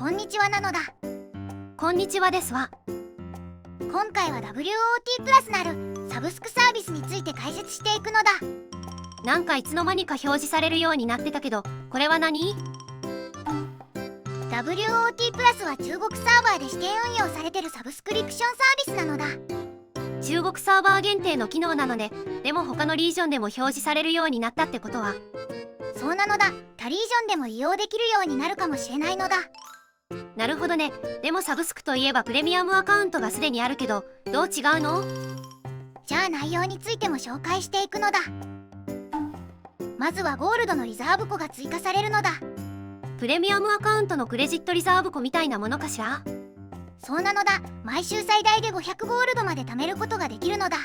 こんにちはなのだ。こんにちはですわ。今回は WOT プラスなるサブスクサービスについて解説していくのだ。なんかいつの間にか表示されるようになってたけど、これは何？ WOT プラスは中国サーバーで試験運用されてるサブスクリプションサービスなのだ。中国サーバー限定の機能なので、でも他のリージョンでも表示されるようになったってことは。そうなのだ。他リージョンでも利用できるようになるかもしれないのだ。なるほどね。でもサブスクといえばプレミアムアカウントがすでにあるけど、どう違うの？じゃあ内容についても紹介していくのだ。まずはゴールドのリザーブ庫が追加されるのだ。プレミアムアカウントのクレジットリザーブ庫みたいなものかしら？そうなのだ。毎週最大で500ゴールドまで貯めることができるのだ。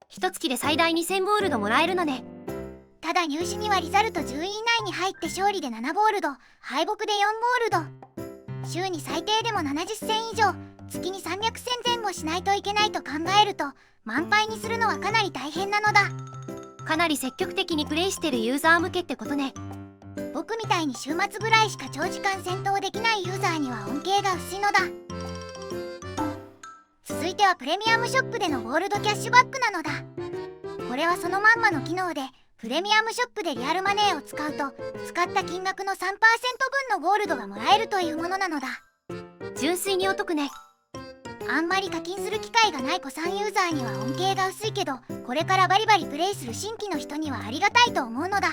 一月で最大2000ゴールドもらえるのね。ただ入試にはリザルト10位以内に入って勝利で7ゴールド、敗北で4ゴールド。週に最低でも70戦以上、月に300戦前後しないといけないと考えると、満杯にするのはかなり大変なのだ。かなり積極的にプレイしてるユーザー向けってことね。僕みたいに週末ぐらいしか長時間戦闘できないユーザーには恩恵が薄いのだ。続いてはプレミアムショップでのゴールドキャッシュバックなのだ。これはそのまんまの機能で、プレミアムショップでリアルマネーを使うと、使った金額の 3% 分のゴールドがもらえるというものなのだ。純粋にお得ね。あんまり課金する機会がない古参ユーザーには恩恵が薄いけど、これからバリバリプレイする新規の人にはありがたいと思うのだ。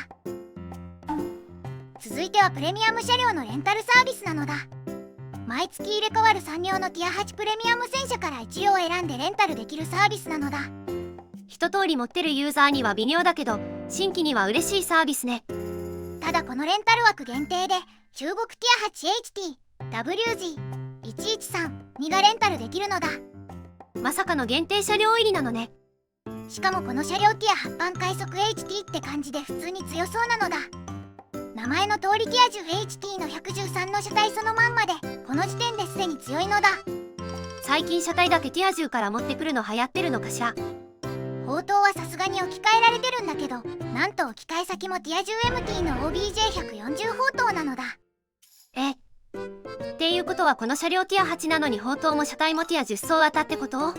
続いてはプレミアム車両のレンタルサービスなのだ。毎月入れ替わる3両のティア8プレミアム戦車から1両を選んでレンタルできるサービスなのだ。一通り持ってるユーザーには微妙だけど、新規には嬉しいサービスね。ただこのレンタル枠限定で中国ティア 8HT、WG1132 がレンタルできるのだ。まさかの限定車両入りなのね。しかもこの車両ティア8番快速 HT って感じで普通に強そうなのだ。名前の通りティア10 HT の113の車体そのまんまで、この時点ですでに強いのだ。最近車体だけティア10から持ってくるの流行ってるのかしら。砲塔はさすがに置き換えられてるんだけど、なんと置き換え先もティア 10MT の OBJ140 砲塔なのだ。っていうことはこの車両ティア8なのに砲塔も車体もティア10層当たってこと？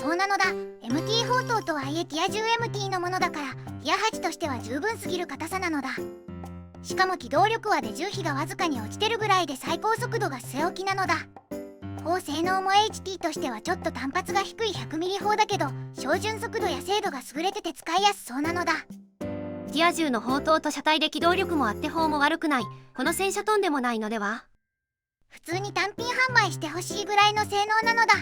そうなのだ。 MT 砲塔とはいえティア 10MT のものだから、ティア8としては十分すぎる硬さなのだ。しかも機動力はで重比がわずかに落ちてるぐらいで最高速度が据え置きなのだ。砲性能も HT としてはちょっと単発が低い 100mm 砲だけど、標準速度や精度が優れてて使いやすそうなのだ。ティア10の砲塔と車体で機動力もあって砲も悪くない。この戦車とんでもないのでは？普通に単品販売してほしいぐらいの性能なのだ。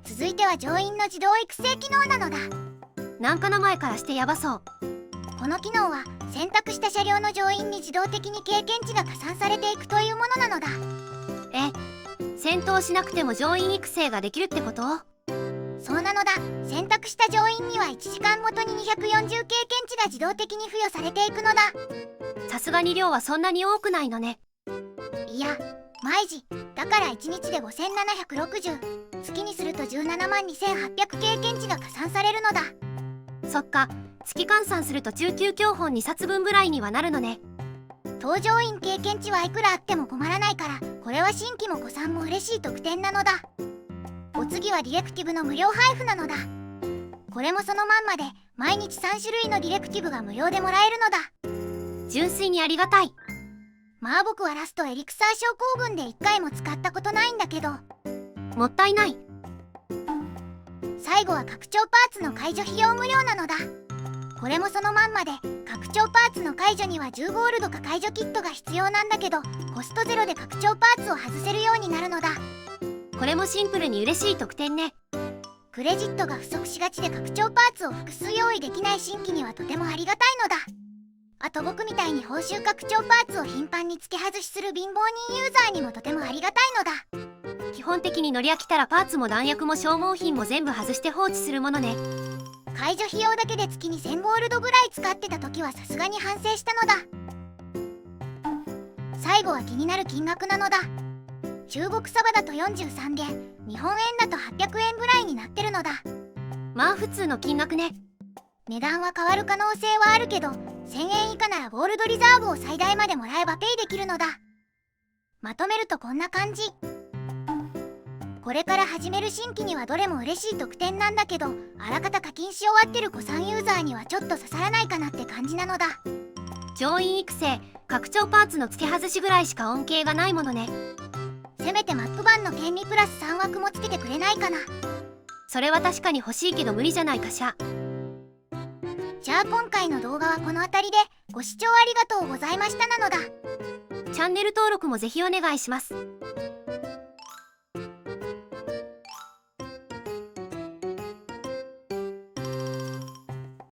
続いては乗員の自動育成機能なのだ。なんか名前からしてヤバそう。この機能は選択した車両の乗員に自動的に経験値が加算されていくというものなのだ。戦闘しなくても乗員育成ができるってこと？そうなのだ。選択した乗員には1時間ごとに240経験値が自動的に付与されていくのだ。さすがに量はそんなに多くないのね。いや、毎時だから1日で5760、月にすると17万2800経験値が加算されるのだ。そっか、月換算すると中級教本2冊分ぐらいにはなるのね。搭乗員経験値はいくらあっても困らないから、これは新規も古参も嬉しい特典なのだ。お次はディレクティブの無料配布なのだ。これもそのまんまで毎日3種類のディレクティブが無料でもらえるのだ。純粋にありがたい。まあ僕はラストエリクサー症候群で1回も使ったことないんだけど。もったいない。最後は拡張パーツの解除費用無料なのだ。これもそのまんまで、拡張パーツの解除には10ゴールドか解除キットが必要なんだけど、コストゼロで拡張パーツを外せるようになるのだ。これもシンプルに嬉しい特典ね。クレジットが不足しがちで拡張パーツを複数用意できない新規にはとてもありがたいのだ。あと僕みたいに報酬拡張パーツを頻繁に付け外しする貧乏人ユーザーにもとてもありがたいのだ。基本的に乗り飽きたらパーツも弾薬も消耗品も全部外して放置するものね。解除費用だけで月に1000ゴールドぐらい使ってた時はさすがに反省したのだ。最後は気になる金額なのだ。中国サバだと43元、日本円だと800円ぐらいになってるのだ。まあ普通の金額ね。値段は変わる可能性はあるけど、1000円以下ならゴールドリザーブを最大までもらえばペイできるのだ。まとめるとこんな感じ。これから始める新規にはどれも嬉しい特典なんだけど、あらかた課金し終わってる古参ユーザーにはちょっと刺さらないかなって感じなのだ。乗員育成、拡張パーツの付け外しぐらいしか恩恵がないものね。せめてマップ版の権利プラス3枠もつけてくれないかな。それは確かに欲しいけど無理じゃないかしら。じゃあ今回の動画はこの辺りで、ご視聴ありがとうございましたなのだ。チャンネル登録もぜひお願いします。